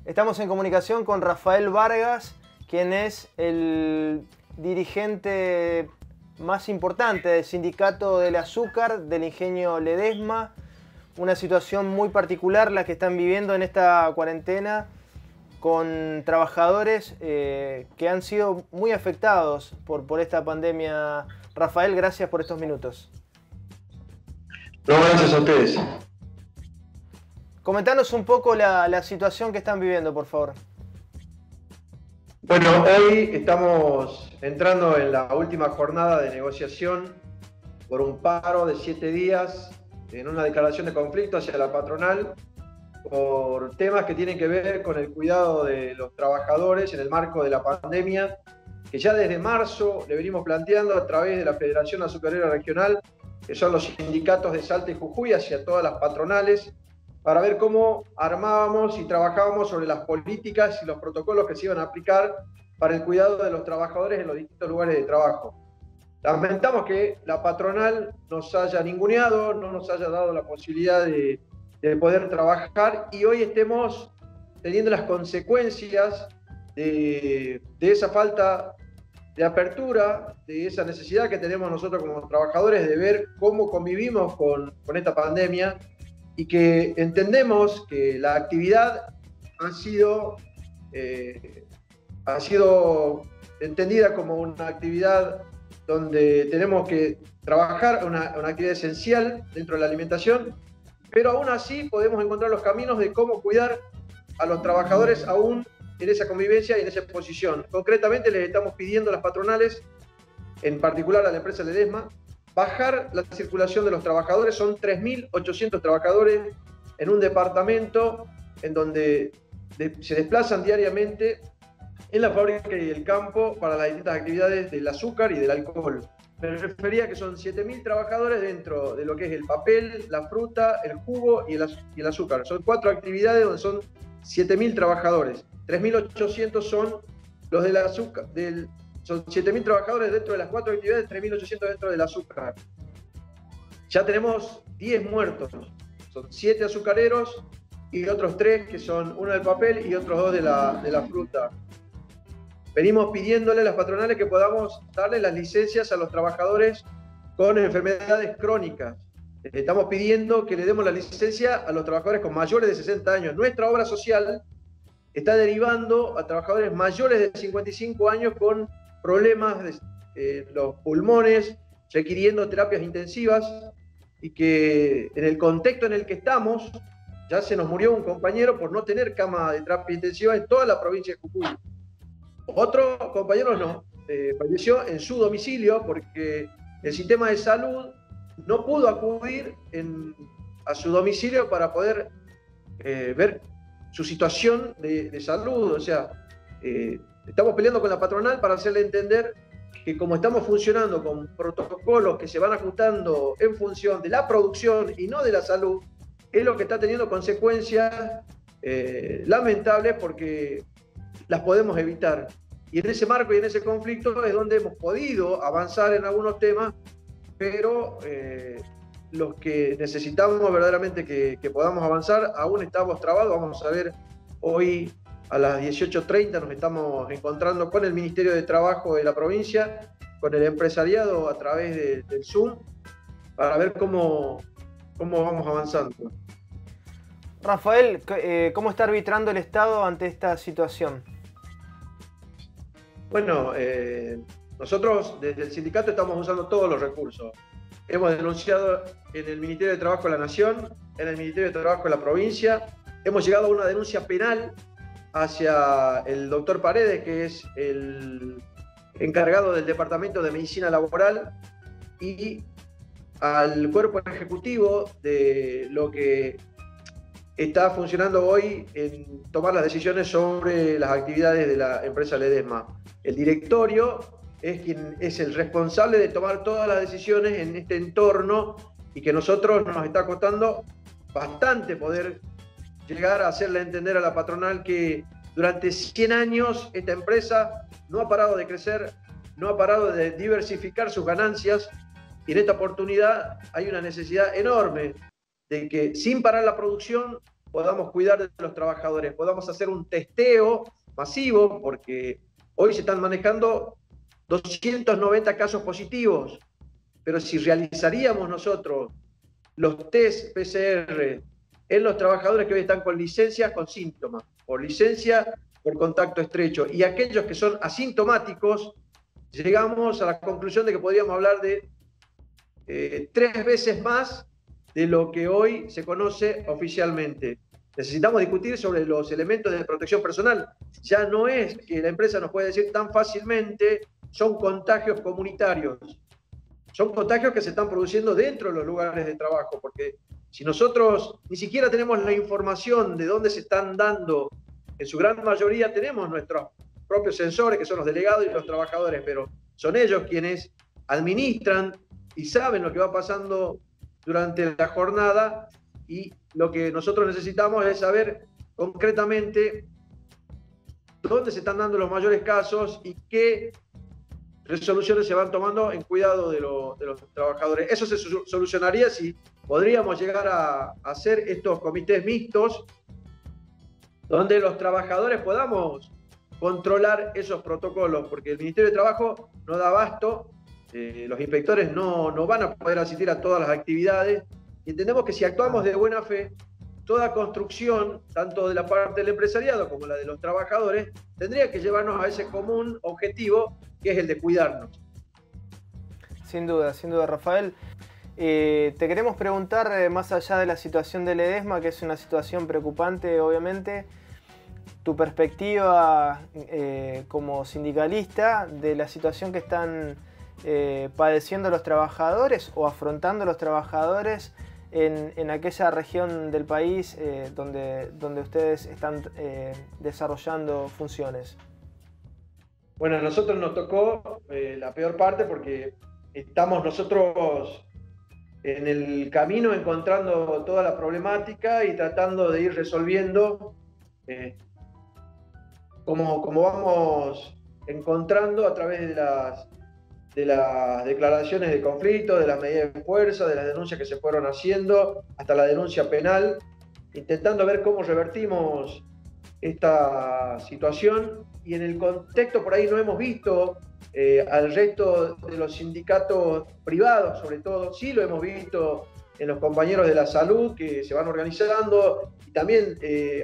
Estamos en comunicación con Rafael Vargas, quien es el dirigente más importante del sindicato del azúcar del ingenio Ledesma. Una situación muy particular la que están viviendo en esta cuarentena con trabajadores que han sido muy afectados por esta pandemia. Rafael, gracias por estos minutos. No, gracias a ustedes. Comentanos un poco la situación que están viviendo, por favor. Bueno, hoy estamos entrando en la última jornada de negociación por un paro de 7 días en una declaración de conflicto hacia la patronal por temas que tienen que ver con el cuidado de los trabajadores en el marco de la pandemia, que ya desde marzo le venimos planteando a través de la Federación Azucarera Regional, que son los sindicatos de Salta y Jujuy, hacia todas las patronales, para ver cómo armábamos y trabajábamos sobre las políticas y los protocolos que se iban a aplicar para el cuidado de los trabajadores en los distintos lugares de trabajo. Lamentamos que la patronal nos haya ninguneado, no nos haya dado la posibilidad de poder trabajar y hoy estemos teniendo las consecuencias de esa falta de apertura, de esa necesidad que tenemos nosotros como trabajadores de ver cómo convivimos con esta pandemia, y que entendemos que la actividad ha sido entendida como una actividad donde tenemos que trabajar, una actividad esencial dentro de la alimentación, pero aún así podemos encontrar los caminos de cómo cuidar a los trabajadores aún en esa convivencia y en esa posición. Concretamente les estamos pidiendo a las patronales, en particular a la empresa Ledesma, bajar la circulación de los trabajadores. Son 3.800 trabajadores en un departamento en donde se desplazan diariamente en la fábrica y el campo para las distintas actividades del azúcar y del alcohol. Me refería que son 7.000 trabajadores dentro de lo que es el papel, la fruta, el jugo y el azúcar. Son 4 actividades donde son 7.000 trabajadores. 3.800 son los del azúcar, son 7.000 trabajadores dentro de las 4 actividades, 3.800 dentro del azúcar. Ya tenemos 10 muertos. Son 7 azucareros y otros 3 que son uno del papel y otros 2 de la fruta. Venimos pidiéndole a las patronales que podamos darle las licencias a los trabajadores con enfermedades crónicas. Estamos pidiendo que le demos la licencia a los trabajadores con mayores de 60 años. Nuestra obra social está derivando a trabajadores mayores de 55 años con problemas de los pulmones, requiriendo terapias intensivas, y que en el contexto en el que estamos, ya se nos murió un compañero por no tener cama de terapia intensiva en toda la provincia de Jujuy. Otro compañero falleció en su domicilio porque el sistema de salud no pudo acudir a su domicilio para poder ver su situación de salud. O sea, estamos peleando con la patronal para hacerle entender que como estamos funcionando con protocolos que se van ajustando en función de la producción y no de la salud, es lo que está teniendo consecuencias lamentables, porque las podemos evitar. Y en ese marco y en ese conflicto es donde hemos podido avanzar en algunos temas, pero los que necesitamos verdaderamente que podamos avanzar, aún estamos trabados. Vamos a ver hoy a las 18:30 nos estamos encontrando con el Ministerio de Trabajo de la provincia, con el empresariado a través del Zoom, para ver cómo vamos avanzando. Rafael, ¿cómo está arbitrando el Estado ante esta situación? Bueno, nosotros desde el sindicato estamos usando todos los recursos. Hemos denunciado en el Ministerio de Trabajo de la Nación, en el Ministerio de Trabajo de la provincia. Hemos llegado a una denuncia penal hacia el doctor Paredes, que es el encargado del Departamento de Medicina Laboral, y al cuerpo ejecutivo de lo que está funcionando hoy en tomar las decisiones sobre las actividades de la empresa Ledesma. El directorio es quien es el responsable de tomar todas las decisiones en este entorno, y que nosotros nos está costando bastante poder llegar a hacerle entender a la patronal que durante 100 años esta empresa no ha parado de crecer, no ha parado de diversificar sus ganancias, y en esta oportunidad hay una necesidad enorme de que, sin parar la producción, podamos cuidar de los trabajadores, podamos hacer un testeo masivo, porque hoy se están manejando 290 casos positivos, pero si realizaríamos nosotros los test PCR en los trabajadores que hoy están con licencia con síntomas, por licencia por contacto estrecho, y aquellos que son asintomáticos, llegamos a la conclusión de que podríamos hablar de 3 veces más de lo que hoy se conoce oficialmente. Necesitamos discutir sobre los elementos de protección personal. Ya no es que la empresa nos puede decir tan fácilmente, son contagios comunitarios. Son contagios que se están produciendo dentro de los lugares de trabajo, porque si nosotros ni siquiera tenemos la información de dónde se están dando, en su gran mayoría tenemos nuestros propios sensores, que son los delegados y los trabajadores, pero son ellos quienes administran y saben lo que va pasando durante la jornada, y lo que nosotros necesitamos es saber concretamente dónde se están dando los mayores casos y qué resoluciones se van tomando en cuidado de los trabajadores. Eso se solucionaría si podríamos llegar a hacer estos comités mixtos donde los trabajadores podamos controlar esos protocolos, porque el Ministerio de Trabajo no da abasto, los inspectores no van a poder asistir a todas las actividades, y entendemos que si actuamos de buena fe, toda construcción, tanto de la parte del empresariado como la de los trabajadores, tendría que llevarnos a ese común objetivo, que es el de cuidarnos. Sin duda, Rafael. Te queremos preguntar, más allá de la situación del Ledesma, que es una situación preocupante, obviamente, tu perspectiva como sindicalista de la situación que están padeciendo los trabajadores o afrontando los trabajadores en aquella región del país donde ustedes están desarrollando funciones. Bueno, a nosotros nos tocó la peor parte, porque estamos nosotros en el camino encontrando toda la problemática y tratando de ir resolviendo como vamos encontrando a través de las declaraciones de conflicto, de las medidas de fuerza, de las denuncias que se fueron haciendo, hasta la denuncia penal, intentando ver cómo revertimos esta situación. Y en el contexto por ahí no hemos visto al resto de los sindicatos privados, sobre todo, sí lo hemos visto en los compañeros de la salud, que se van organizando y también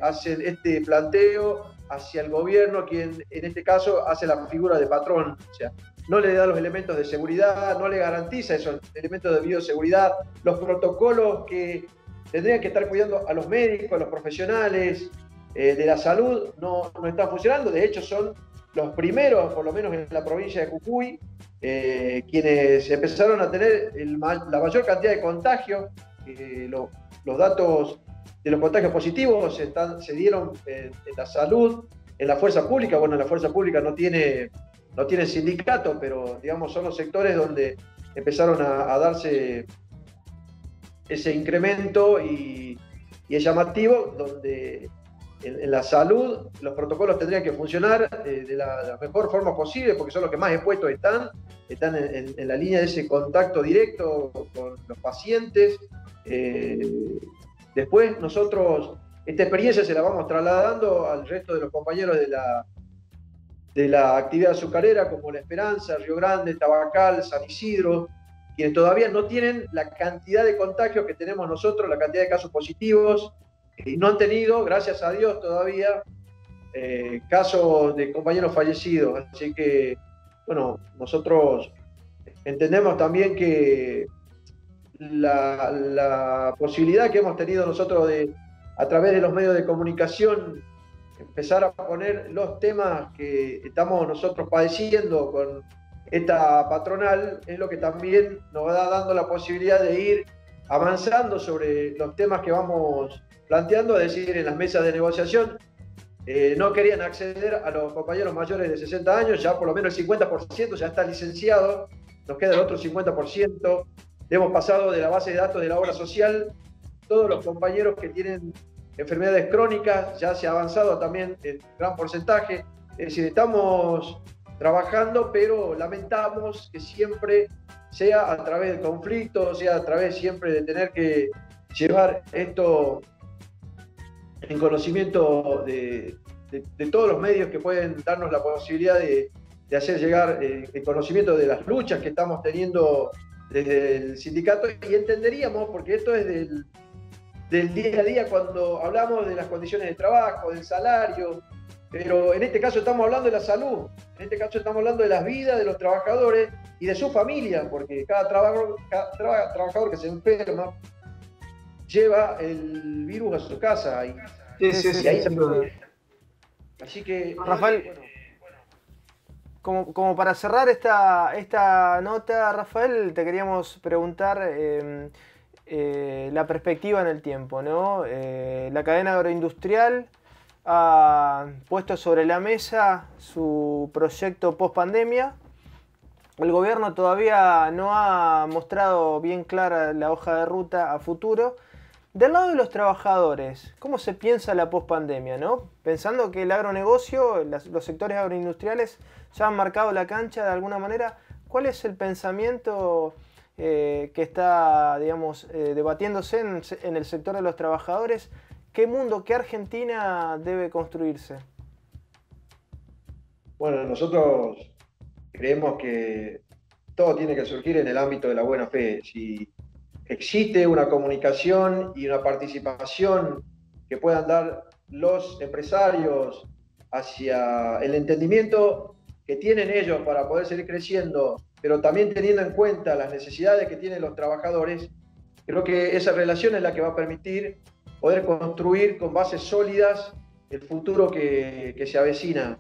hacen este planteo hacia el gobierno, quien en este caso hace la figura de patrón. O sea, no le da los elementos de seguridad, no le garantiza esos elementos de bioseguridad, los protocolos que tendrían que estar cuidando a los médicos, a los profesionales de la salud, no están funcionando. De hecho, son los primeros, por lo menos en la provincia de Jujuy, quienes empezaron a tener la mayor cantidad de contagios. Los datos de los contagios positivos se dieron en la salud, en la fuerza pública. Bueno, la fuerza pública no tiene sindicato, pero digamos son los sectores donde empezaron a darse ese incremento, y es llamativo, donde en la salud los protocolos tendrían que funcionar de la mejor forma posible, porque son los que más expuestos están en la línea de ese contacto directo con los pacientes. Después nosotros esta experiencia se la vamos trasladando al resto de los compañeros de la actividad azucarera, como La Esperanza, Río Grande, Tabacal, San Isidro, quienes todavía no tienen la cantidad de contagios que tenemos nosotros, la cantidad de casos positivos, y no han tenido, gracias a Dios, todavía casos de compañeros fallecidos. Así que, bueno, nosotros entendemos también que la posibilidad que hemos tenido nosotros de, a través de los medios de comunicación, empezar a poner los temas que estamos nosotros padeciendo con esta patronal, es lo que también nos va dando la posibilidad de ir avanzando sobre los temas que vamos planteando. Es decir, en las mesas de negociación no querían acceder a los compañeros mayores de 60 años, ya por lo menos el 50% ya está licenciado, nos queda el otro 50%. Hemos pasado de la base de datos de la obra social, todos los compañeros que tienen enfermedades crónicas, ya se ha avanzado también en gran porcentaje. Es decir, estamos trabajando, pero lamentamos que siempre sea a través del conflicto, sea a través siempre de tener que llevar esto en conocimiento de todos los medios que pueden darnos la posibilidad de hacer llegar el conocimiento de las luchas que estamos teniendo desde el sindicato, y entenderíamos, porque esto es del día a día cuando hablamos de las condiciones de trabajo, del salario, pero en este caso estamos hablando de la salud, en este caso estamos hablando de las vidas de los trabajadores y de su familia, porque cada trabajador que se enferma lleva el virus a su casa. Y ahí así que, Rafael, como para cerrar esta nota, Rafael, te queríamos preguntar la perspectiva en el tiempo, ¿no? La cadena agroindustrial ha puesto sobre la mesa su proyecto post-pandemia. El gobierno todavía no ha mostrado bien clara la hoja de ruta a futuro. Del lado de los trabajadores, ¿cómo se piensa la pospandemia, ¿no? Pensando que el agronegocio, los sectores agroindustriales ya han marcado la cancha de alguna manera, ¿cuál es el pensamiento que está, digamos, debatiéndose en el sector de los trabajadores? ¿Qué mundo, qué Argentina debe construirse? Bueno, nosotros creemos que todo tiene que surgir en el ámbito de la buena fe. Si existe una comunicación y una participación que puedan dar los empresarios hacia el entendimiento que tienen ellos para poder seguir creciendo, pero también teniendo en cuenta las necesidades que tienen los trabajadores, creo que esa relación es la que va a permitir poder construir con bases sólidas el futuro que se avecina.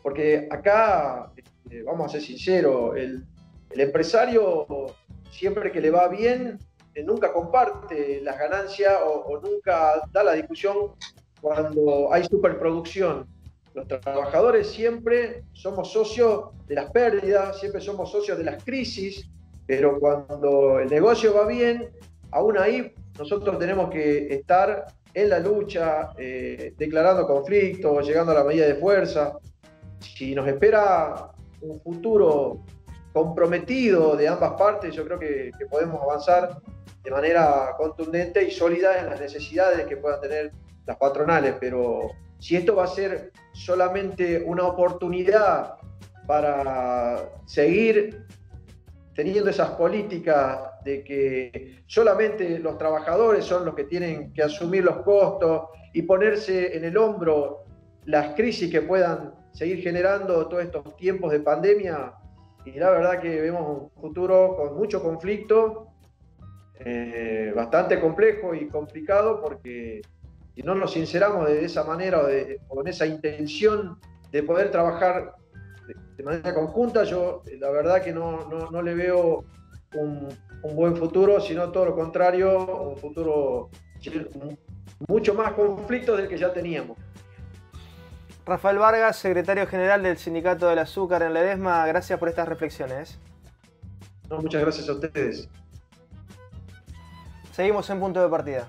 Porque acá, vamos a ser sinceros, el empresario siempre que le va bien, nunca comparte las ganancias o nunca da la discusión cuando hay superproducción. Los trabajadores siempre somos socios de las pérdidas, siempre somos socios de las crisis, pero cuando el negocio va bien, aún ahí nosotros tenemos que estar en la lucha, declarando conflictos, llegando a la medida de fuerza. Si nos espera un futuro comprometido de ambas partes, yo creo que podemos avanzar de manera contundente y sólida en las necesidades que puedan tener las patronales, pero si esto va a ser solamente una oportunidad para seguir teniendo esas políticas de que solamente los trabajadores son los que tienen que asumir los costos y ponerse en el hombro las crisis que puedan seguir generando todos estos tiempos de pandemia, y la verdad que vemos un futuro con mucho conflicto, bastante complejo y complicado, porque si no nos sinceramos de esa manera o con esa intención de poder trabajar de manera conjunta, yo la verdad que no le veo un buen futuro, sino todo lo contrario, un futuro mucho más conflicto del que ya teníamos. Rafael Vargas, secretario general del Sindicato del Azúcar en Ledesma, gracias por estas reflexiones. No, muchas gracias a ustedes. Seguimos en Punto de Partida.